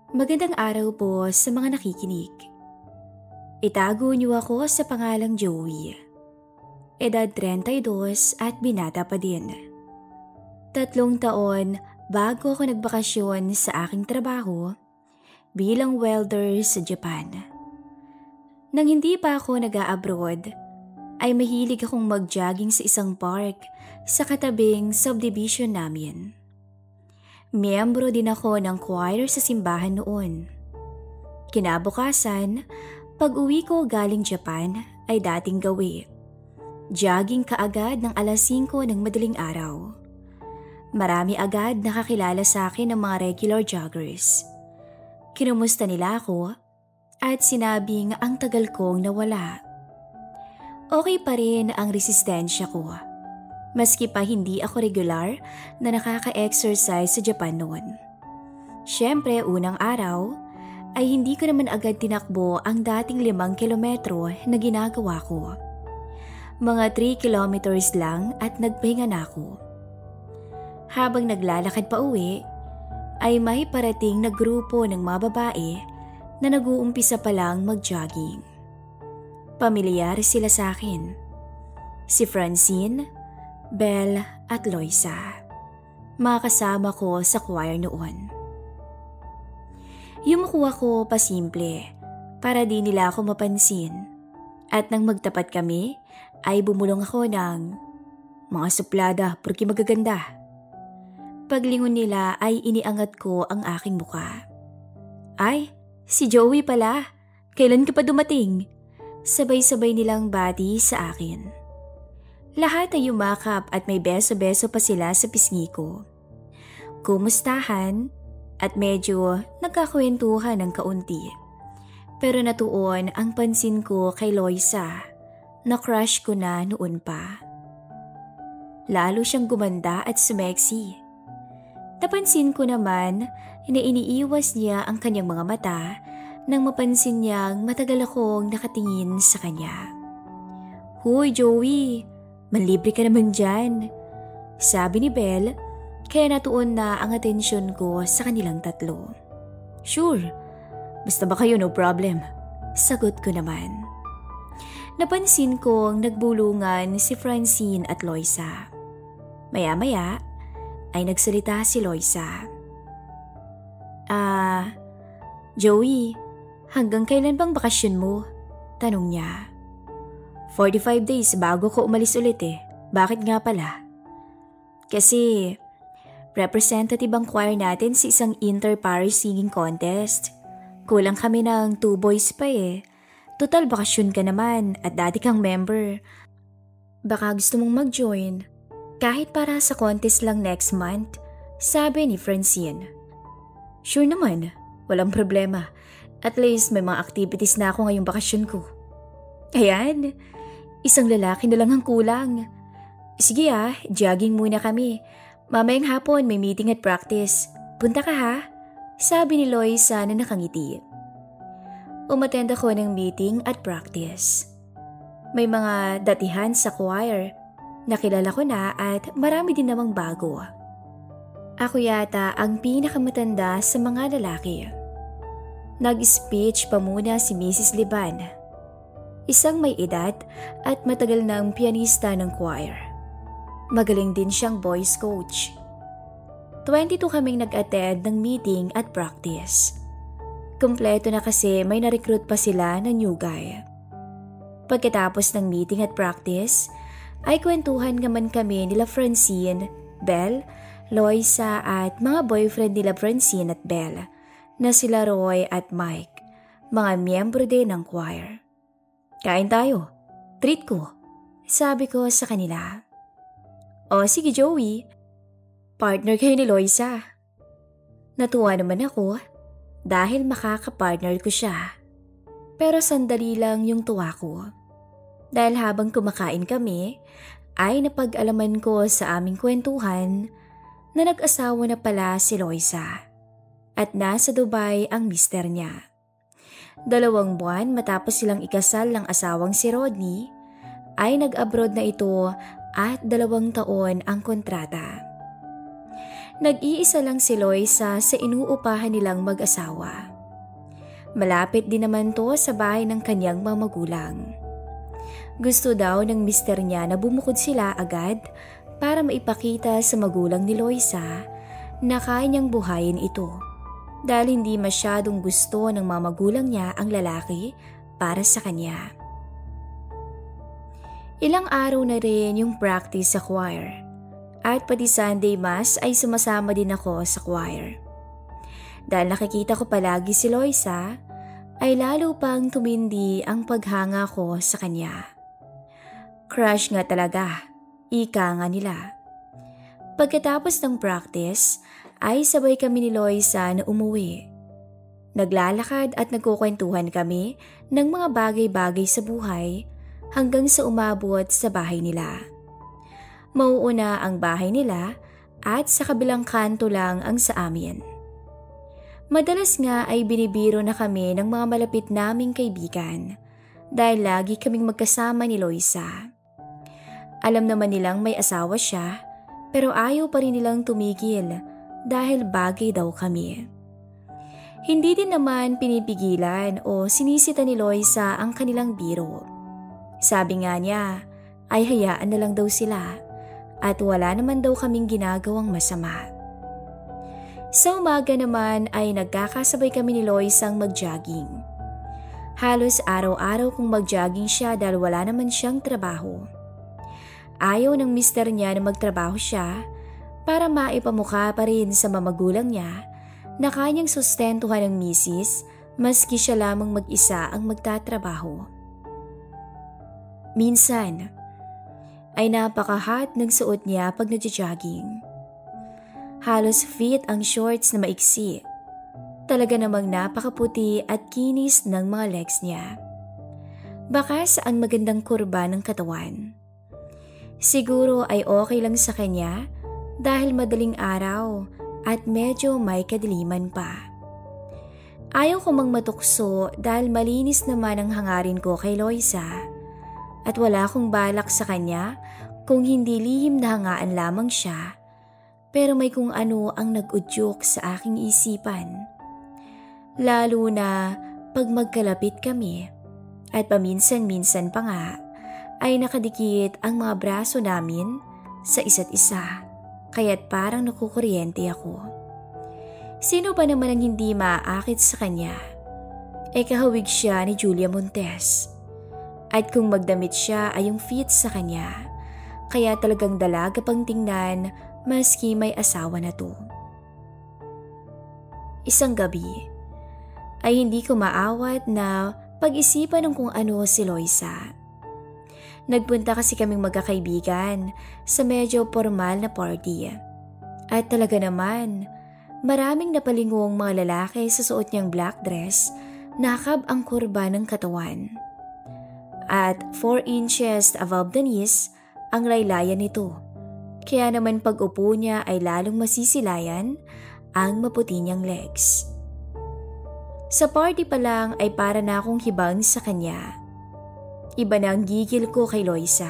Magandang araw po sa mga nakikinig. Itago niyo ako sa pangalang Joey. Edad 32 at binata pa din. 3 taon bago ako nagbakasyon sa aking trabaho bilang welder sa Japan. Nang hindi pa ako nag-a-abroad, ay mahilig akong mag-jogging sa isang park sa katabing subdivision namin. Miyembro din ako ng choir sa simbahan noon. Kinabukasan, pag-uwi ko galing Japan ay dating gawi. Jogging kaagad ng alas 5 ng madaling araw. Marami agad nakakilala sa akin ng mga regular joggers. Kinumusta nila ako at sinabing ang tagal kong nawala. Okay pa rin ang resistensya ko. Maski pa hindi ako regular na nakaka-exercise sa Japan noon. Siyempre, unang araw ay hindi ko naman agad tinakbo ang dating 5 kilometro na ginagawa ko. Mga 3 kilometers lang at nagpahinga na ako. Habang naglalakad pa uwi, ay may parating na grupo ng mga babae na nag-uumpisa pa lang mag-jogging. Pamilyar sila sa akin. Si Francine, Belle at Loisa. Mga kasama ko sa choir noon. Yumuko ako pasimple para di nila ako mapansin. At nang magtapat kami ay bumulong ako ng mga suplada porque magaganda. Paglingon nila ay iniangat ko ang aking muka. Ay, si Joey pala. Kailan ka pa dumating? Sabay-sabay nilang bati sa akin. Lahat ay yumakap at may beso-beso pa sila sa pisngi ko. Kumustahan at medyo nagkakwentuhan ng kaunti. Pero natuon ang pansin ko kay Loisa na crush ko na noon pa. Lalo siyang gumanda at sumeksi. Napansin ko naman na iniiwas niya ang kanyang mga mata nang mapansin niyang matagal akong nakatingin sa kanya. Hoy Joey! Manlibre ka naman dyan, sabi ni Belle, kaya natuon na ang atensyon ko sa kanilang tatlo. Sure, basta ba kayo no problem, sagot ko naman. Napansin kong nagbulungan si Francine at Loisa. Maya-maya ay nagsalita si Loisa. Joey, hanggang kailan bang bakasyon mo? Tanong niya. 45 days bago ko umalis ulit eh. Bakit nga pala? Kasi representative ang choir natin sa isang inter-parish singing contest. Kulang kami ng 2 boys pa eh. Total bakasyon ka naman at dati kang member. Baka gusto mong mag-join. Kahit para sa contest lang next month, sabi ni Francine. Sure naman, walang problema. At least may mga activities na ako ngayong bakasyon ko. Ayan, isang lalaki na lang ang kulang. Sige jogging muna kami. Mamayang hapon may meeting at practice. Punta ka ha? Sabi ni Loisa na nakangiti. Umattend ako ng meeting at practice. May mga datihan sa choir. Nakilala ko na at marami din namang bago. Ako yata ang pinakamatanda sa mga lalaki. Nag-speech pa muna si Mrs. Liban. Isang may edad at matagal ng pianista ng choir. Magaling din siyang voice coach. 22 kaming nag-attend ng meeting at practice. Kompleto na kasi may na-recruit pa sila na new guy. Pagkatapos ng meeting at practice, ay kwentuhan naman kami nila Francine, Belle, Loisa at mga boyfriend nila Francine at Belle na sila Roy at Mike, mga miyembro din ng choir. Kain tayo. Treat ko. Sabi ko sa kanila. O sige Joey. Partner kayo ni Loisa. Natuwa naman ako dahil makakapartner ko siya. Pero sandali lang yung tuwa ko. Dahil habang kumakain kami, ay napag-alaman ko sa aming kwentuhan na nag-asawa na pala si Loisa. At nasa Dubai ang mister niya. 2 buwan matapos silang ikasal ng asawang si Rodney, ay nag-abroad na ito at 2 taon ang kontrata. Nag-iisa lang si Loisa sa inuupahan nilang mag-asawa. Malapit din naman to sa bahay ng kanyang mga magulang. Gusto daw ng mister niya na bumukod sila agad para maipakita sa magulang ni Loisa na kaya niyang buhayin ito dahil hindi masyadong gusto ng mga magulang niya ang lalaki para sa kanya. Ilang araw na rin yung practice sa choir at pati Sunday Mass ay sumasama din ako sa choir. Dahil nakikita ko palagi si Loisa, ay lalo pang tumindi ang paghanga ko sa kanya. Crush nga talaga, ika nga nila. Pagkatapos ng practice, ay sabay kami ni Loisa na umuwi. Naglalakad at nagkukwentuhan kami ng mga bagay-bagay sa buhay hanggang sa umabot sa bahay nila. Mauuna ang bahay nila at sa kabilang kanto lang ang sa amin. Madalas nga ay binibiro na kami ng mga malapit naming kaibigan dahil lagi kaming magkasama ni Loisa. Alam naman nilang may asawa siya pero ayaw pa rin nilang tumigil dahil bagay daw kami. Hindi din naman pinipigilan o sinisita ni Loisa ang kanilang biro. Sabi nga niya ay hayaan na lang daw sila at wala naman daw kaming ginagawang masama. Sa umaga naman ay nagkakasabay kami ni Loisa ang mag-jogging. Halos araw-araw kong mag-jogging siya dahil wala naman siyang trabaho. Ayaw ng mister niya na magtrabaho siya para maipamukha pa rin sa mamagulang niya na kanyang sustentuhan ng misis maski siya lamang mag-isa ang magtatrabaho. Minsan ay napaka-hot ng suot niya pag nagja-jogging. Halos fit ang shorts na maiksi. Talaga namang napakaputi at kinis ng mga legs niya. Bakas ang magandang kurba ng katawan. Siguro ay okay lang sa kanya dahil madaling araw at medyo may kadiliman pa. Ayaw ko mang matukso dahil malinis naman ang hangarin ko kay Loisa at wala akong balak sa kanya kung hindi lihim na hangaan lamang siya. Pero may kung ano ang nag-udyok sa aking isipan. Lalo na pag magkalapit kami at paminsan-minsan pa nga ay nakadikit ang mga braso namin sa isa't isa kaya't parang nakukuryente ako. Sino ba naman ang hindi maaakit sa kanya? Kahawig siya ni Julia Montes. At kung magdamit siya ay yung fit sa kanya kaya talagang dalaga pang tingnan maski may asawa na to. Isang gabi ay hindi ko maawat na pag-isipan ng kung ano si Loisa. Nagpunta kasi kaming magkakaibigan sa medyo formal na party. At talaga naman, maraming napalingong mga lalaki sa suot niyang black dress, nakab ang kurba ng katawan. At 4 inches above the knees ang laylayan nito. Kaya naman pag upo niya ay lalong masisilayan ang maputi niyang legs. Sa party pa lang ay para na akong hibang sa kanya. Iba na ang gigil ko kay Loisa.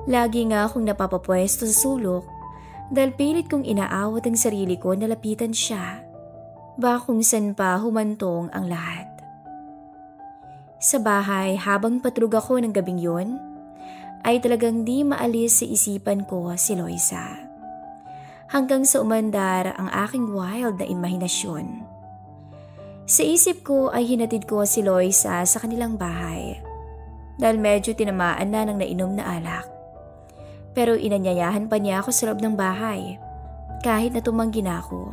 Lagi nga akong napapapwesto sa sulok dahil pilit kong inaawat ang sarili ko na lapitan siya. Baka kung san pa humantong ang lahat. Sa bahay habang patrug ako ng gabing yun, ay talagang di maalis sa isipan ko si Loisa. Hanggang sa umandar ang aking wild na imahinasyon. Sa isip ko ay hinatid ko si Loisa sa kanilang bahay dahil medyo tinamaan na ng nainom na alak. Pero inanyayahan pa niya ako sa loob ng bahay kahit na tumanggi na ako.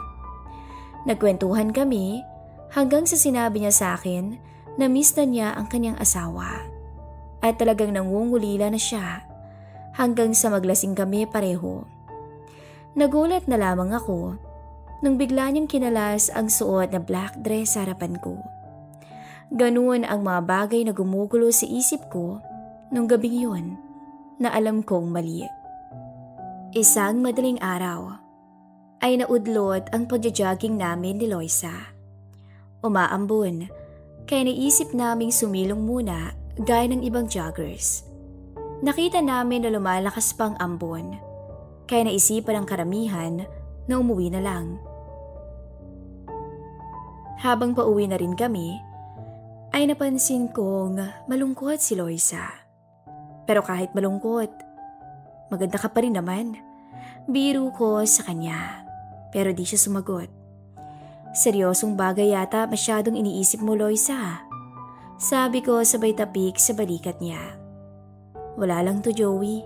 Nagkwentuhan kami hanggang sa sinabi niya sa akin na miss na niya ang kanyang asawa. At talagang nangungulila na siya hanggang sa maglasing kami pareho. Nagulat na lamang ako nang bigla niyang kinalas ang suot na black dress sa harapan ko. Ganoon ang mga bagay na gumugulo sa isip ko nung gabing yun na alam kong mali. Isang madaling araw ay naudlot ang pagja-jogging namin ni Loisa. Umaambon kaya naisip naming sumilong muna gaya ng ibang joggers. Nakita namin na lumalakas pang ambon, kaya naisipan ng karamihan na umuwi na lang. Habang pauwi na rin kami, ay napansin kong malungkot si Loisa. Pero kahit malungkot, maganda ka pa rin naman. Biro ko sa kanya, pero di siya sumagot. Seryosong bagay yata masyadong iniisip mo, Loisa. Sabi ko sabay tapik sa balikat niya. Wala lang to, Joey.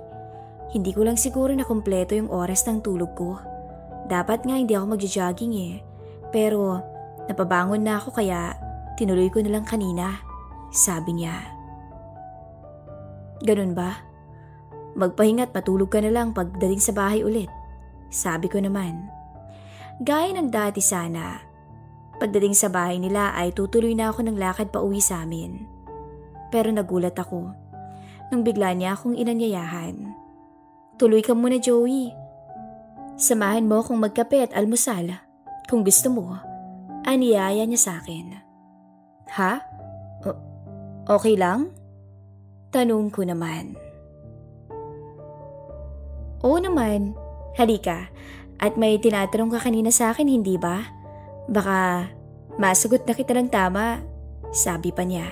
Hindi ko lang siguro na kumpleto yung oras ng tulog ko. Dapat nga hindi ako magja-jogging pero napabangon na ako kaya tinuloy ko na lang kanina, sabi niya. Ganun ba? Magpahinga't matulog ka na lang pagdating sa bahay ulit, sabi ko naman. Gaya ng dati sana. Pagdating sa bahay nila ay tutuloy na ako ng lakad pa uwi sa amin. Pero nagulat ako nung bigla niya akong inanyayahan. Tuloy ka muna, Joey. Samahan mo akong magkape at almusal. Kung gusto mo, aniyaya niya sa akin. Ha? Okay lang? Tanong ko naman. Oo naman. Halika. At may tinatanong ka kanina sa akin, hindi ba? Baka masagot na kita ng tama, sabi pa niya.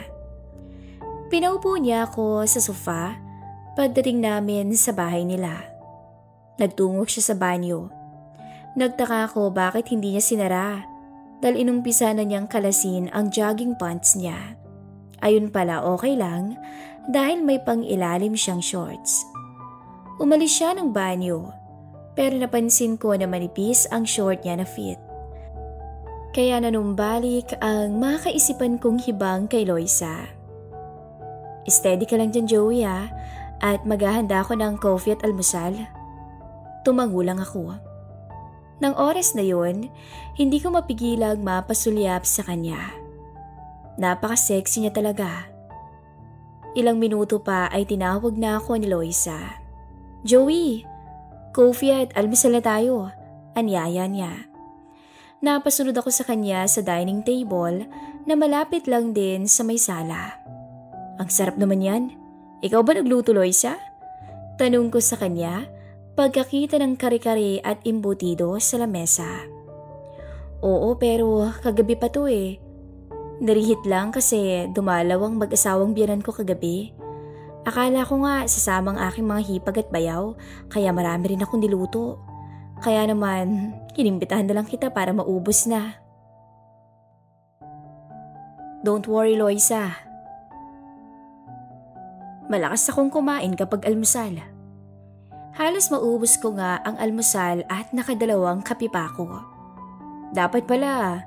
Pinaupo niya ako sa sofa pagdating namin sa bahay nila. Nagtungo siya sa banyo. Nagtaka ako bakit hindi niya sinara dahil inumpisa na niyang kalasin ang jogging pants niya. Ayun pala okay lang dahil may pang-ilalim siyang shorts. Umalis siya ng banyo pero napansin ko na manipis ang short niya na fit. Kaya nanumbalik ang makaisipan kong hibang kay Loisa. Steady ka lang dyan, Joey at maghahanda ako ng coffee at almusal. Tumango lang ako. Nang oras na yon, hindi ko mapigilang mapasulyap sa kanya. Napaka-sexy niya talaga. Ilang minuto pa ay tinawag na ako ni Loisa. Joey, coffee at almusal na tayo, anyaya niya. Napasunod ako sa kanya sa dining table na malapit lang din sa may sala. Ang sarap naman yan. Ikaw ba nagluto, Loisa? Tanong ko sa kanya pagkakita ng kare-kare at imbutido sa lamesa. Oo, pero kagabi pa to Narihit lang kasi dumalaw ang mag-asawang biyanan ko kagabi. Akala ko nga sasamang aking mga hipag at bayaw kaya marami rin akong niluto. Kaya naman, inimbitahan na lang kita para maubos na. Don't worry, Loisa. Malakas akong kumain kapag almusal. Halos maubos ko nga ang almusal at nakadalawang kape pa ako. Dapat pala,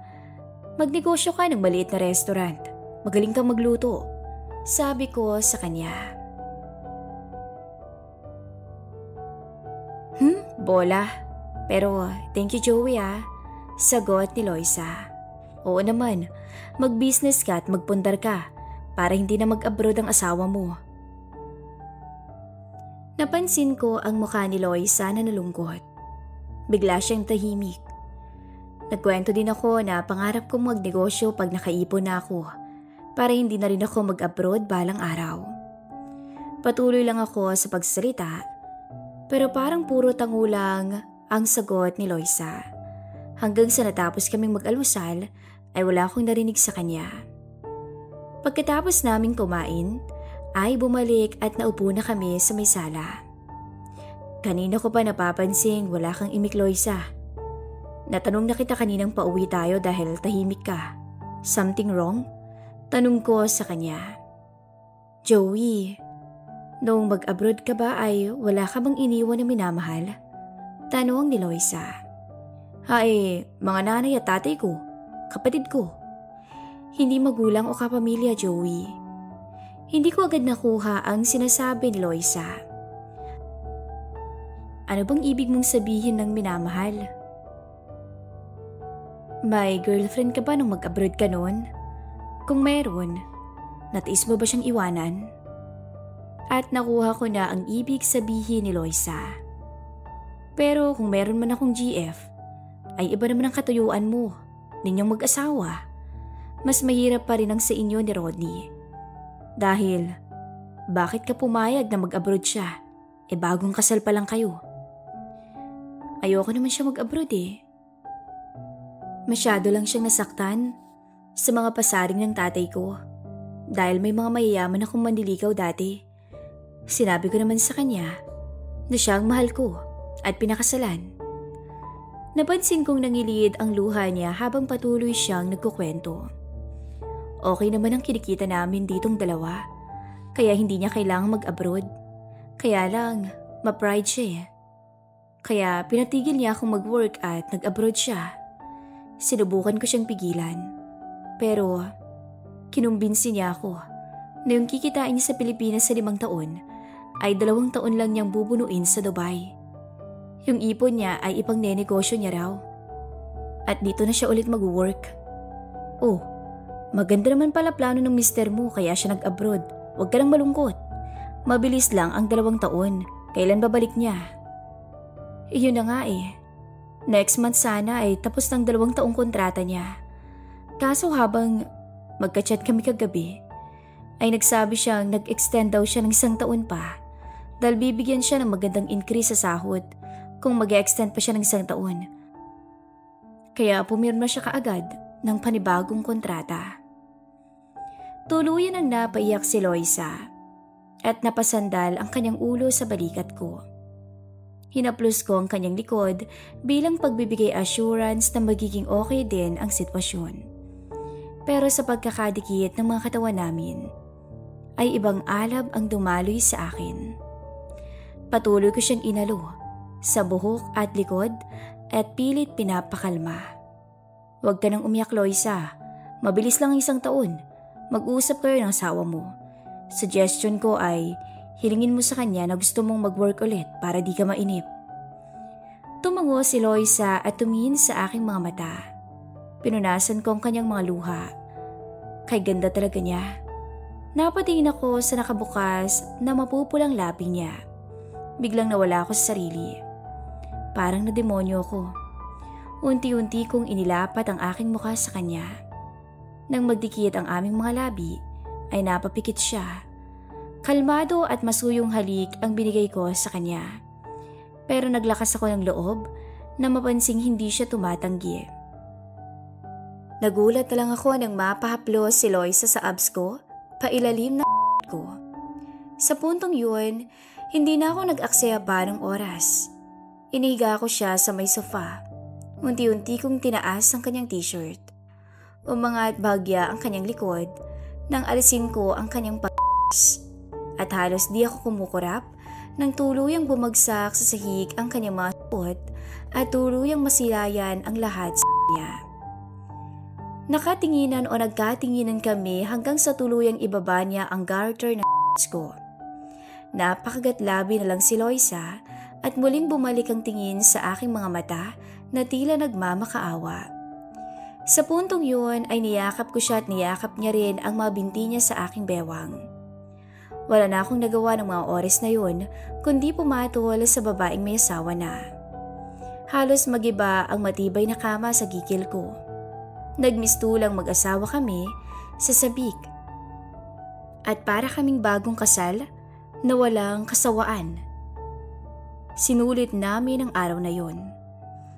magnegosyo ka ng maliit na restaurant. Magaling kang magluto, sabi ko sa kanya. Bola. Pero thank you, Joey sagot ni Loisa. Oo naman, mag-business ka at magpundar ka para hindi na mag-abroad ang asawa mo. Napansin ko ang mukha ni Loisa na nalungkot. Bigla siyang tahimik. Nagkwento din ako na pangarap kong magnegosyo pag nakaipon na ako para hindi na rin ako mag-abroad balang araw. Patuloy lang ako sa pagsalita pero parang puro tangulang ang sagot ni Loisa. Hanggang sa natapos kaming mag-almusal ay wala akong narinig sa kanya. Pagkatapos naming kumain, ay bumalik at naupo na kami sa may sala. Kanina ko pa napapansing wala kang imik, Loisa. Natanong na kita kaninang pauwi tayo dahil tahimik ka. Something wrong? Tanong ko sa kanya. Joey, noong mag-abroad ka ba ay wala ka bang iniwan na minamahal? Tanong ni Loisa. Mga nanay at tatay ko, kapatid ko. Hindi magulang o kapamilya, Joey. Hindi ko agad nakuha ang sinasabi ni Loisa. Ano bang ibig mong sabihin ng minamahal? May girlfriend ka ba nung mag-abroad ka noon? Kung meron, natiis mo ba siyang iwanan? At nakuha ko na ang ibig sabihin ni Loisa. Pero kung meron man akong GF, ay iba naman ang katuyuan mo, ninyong mag-asawa. Mas mahirap pa rin ang sa inyo ni Rodney. Dahil, bakit ka pumayag na mag-abroad siya? Bagong kasal pa lang kayo. Ayoko naman siya mag-abroad eh. Masyado lang siyang nasaktan sa mga pasaring ng tatay ko dahil may mga mayayaman akong manliligaw dati. Sinabi ko naman sa kanya na siya ang mahal ko at pinakasalan. Napansin kong nangilid ang luha niya habang patuloy siyang nagkukwento. Okay naman ang kinikita namin ditong dalawa, kaya hindi niya kailangang mag-abroad. Kaya lang, ma-pride siya eh. Kaya pinatigil niya akong mag-work at nag-abroad siya. Sinubukan ko siyang pigilan. Pero, kinumbinsi niya ako na yung kikitain niya sa Pilipinas sa 5 taon ay 2 taon lang niyang bubunuin sa Dubai. Yung ipon niya ay ipang-nenegosyo niya raw. At dito na siya ulit mag-work. Oh, maganda naman pala plano ng mister mo kaya siya nag-abroad. Huwag ka lang malungkot. Mabilis lang ang 2 taon. Kailan babalik niya? Iyon na nga eh. Next month sana ay tapos ng 2 taong kontrata niya. Kaso habang magka-chat kami kagabi, ay nagsabi siyang nag-extend daw siya ng 1 taon pa dahil bibigyan siya ng magandang increase sa sahod kung mag-extend pa siya ng 1 taon. Kaya pumirma siya kaagad ng panibagong kontrata. Tuluyan ang napaiyak si Loisa at napasandal ang kanyang ulo sa balikat ko. Hinaplos ko ang kanyang likod bilang pagbibigay assurance na magiging okay din ang sitwasyon. Pero sa pagkakadikit ng mga katawan namin, ay ibang alab ang dumaloy sa akin. Patuloy ko siyang inalo sa buhok at likod at pilit pinapakalma. Huwag ka nang umiyak, Loisa. Mabilis lang ang 1 taon. Mag-uusap kayo ng asawa mo. Suggestion ko ay hilingin mo sa kanya na gusto mong mag-work ulit para di ka mainip. Tumango si Loisa at tumingin sa aking mga mata. Pinunasan ko ang kanyang mga luha. Kay ganda talaga niya. Napatingin ako sa nakabukas na mapupulang labi niya. Biglang nawala ako sa sarili. Parang nademonyo ko. Unti-unti kong inilapat ang aking mukha sa kanya. Nang magdikit ang aming mga labi, ay napapikit siya. Kalmado at masuyong halik ang binigay ko sa kanya. Pero naglakas ako ng loob na mapansing hindi siya tumatanggi. Nagulat na lang ako nang mapahaplos si Loisa sa abs ko, pailalim ng ko. Sa puntong yun, hindi na ako nag-aksaya pa ng oras. Inihiga ko siya sa may sofa. Unti-unti kong tinaas ang kanyang t-shirt. Umangat bahagya ang kanyang likod nang alisin ko ang kanyang p***s. At halos di ako kumukurap nang tuluyang bumagsak sa sahig ang kanyang mga suot at tuluyang masilayan ang lahat sa niya. Nakatinginan o nagkatinginan kami hanggang sa tuluyang ibaba niya ang garter ng ko. Napakagatlabi na lang si Loisa at muling bumalik ang tingin sa aking mga mata na tila nagmamakaawa. Sa puntong yun ay niyakap ko siya at niyakap niya rin ang mga binti niya sa aking bewang. Wala na akong nagawa ng mga oras na yun kundi pumatol sa babaeng may asawa na. Halos magiba ang matibay na kama sa gigil ko. Nagmistulang mag-asawa kami sa sabik. At para kaming bagong kasal na walang kasawaan. Sinulit namin ang araw na yon.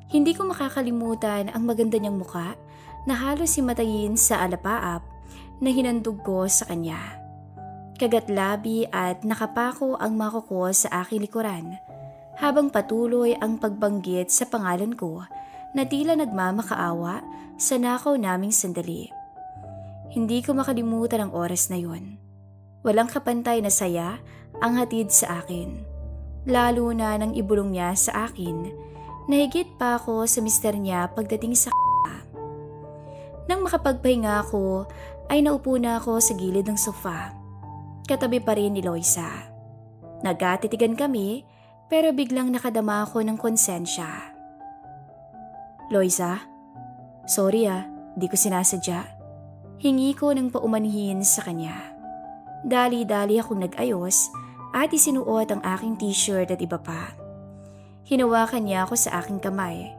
Hindi ko makakalimutan ang maganda niyang muka na halos himatayin sa alapaap na hinandog ko sa kanya. Kagatlabi at nakapako ang mga kuko sa aking likuran habang patuloy ang pagbanggit sa pangalan ko na tila nagmamakaawa sa nakaw naming sandali. Hindi ko makalimutan ang oras na yon. Walang kapantay na saya ang hatid sa akin. Lalo na nang ibulong niya sa akin na higit pa ako sa mister niya pagdating sa Nang makapagpahinga ako ay naupo na ako sa gilid ng sofa. Katabi pa rin ni Loisa. Nagkatitigan kami pero biglang nakadama ako ng konsensya. Loisa, sorry di ko sinasadya. Hingi ko ng paumanhin sa kanya. Dali-dali akong nag-ayos at isinuot ang aking t-shirt at iba pa. Hinawakan niya ako sa aking kamay.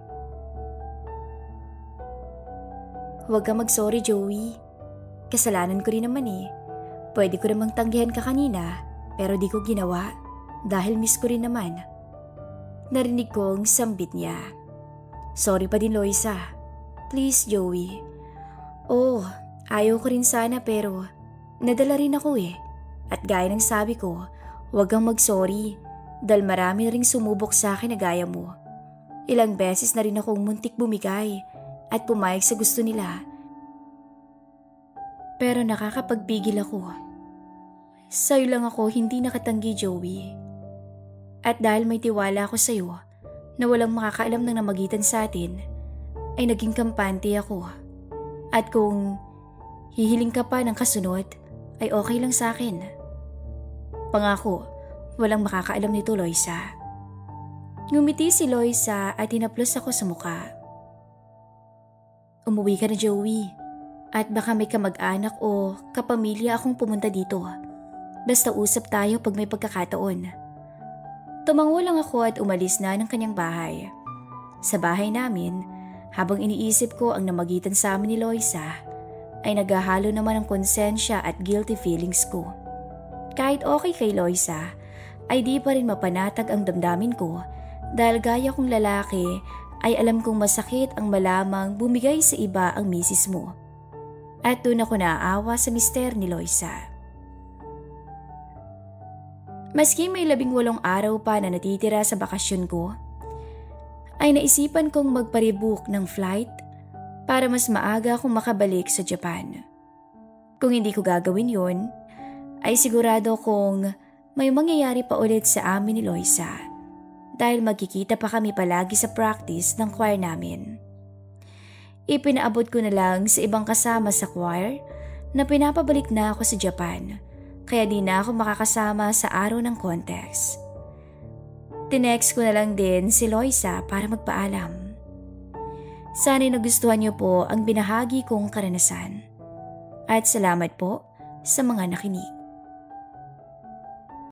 Huwag ka mag-sorry, Joey. Kasalanan ko rin naman eh. Pwede ko namang tanggihan ka kanina pero di ko ginawa dahil miss ko rin naman. Narinig kong sambit niya. Sorry pa din, Loisa. Please, Joey. Oh, ayaw ko rin sana pero nadala rin ako eh. At gaya ng sabi ko, huwag kang mag-sorry dahil marami na ring sumubok sa akin na gaya mo. Ilang beses na rin akong muntik bumigay at pumayag sa gusto nila. Pero nakakapagpigil ako. Sa'yo lang ako hindi nakatanggi, Joey. At dahil may tiwala ako sa'yo na walang makakaalam ng namagitan sa atin, ay naging kampante ako. At kung hihiling ka pa ng kasunod, ay okay lang sa akin. Pangako, walang makakaalam nito, Loisa. Ngumiti si Loisa at hinaplos ako sa muka. Umuwi ka na, Joey. At baka may kamag-anak o kapamilya akong pumunta dito. Basta usap tayo pag may pagkakataon. Tumango lang ako at umalis na ng kanyang bahay. Sa bahay namin, habang iniisip ko ang namagitan sa amin ni Loisa, ay naghahalo naman ang konsensya at guilty feelings ko. Kahit okay kay Loisa, ay di pa rin mapanatag ang damdamin ko dahil gaya kong lalaki ay alam kong masakit ang malamang bumigay sa iba ang misis mo. At doon ako naaawa sa mister ni Loisa. Maski may 18 araw pa na natitira sa bakasyon ko, ay naisipan kong magparebook ng flight para mas maaga akong makabalik sa Japan. Kung hindi ko gagawin yon, ay sigurado kong may mangyayari pa ulit sa amin ni Loisa dahil magkikita pa kami palagi sa practice ng choir namin. Ipinaabot ko na lang sa ibang kasama sa choir na pinapabalik na ako sa Japan kaya di na ako makakasama sa araw ng contest. Tinext ko na lang din si Loisa para magpaalam. Sana'y nagustuhan niyo po ang binahagi kong karanasan. At salamat po sa mga nakinig.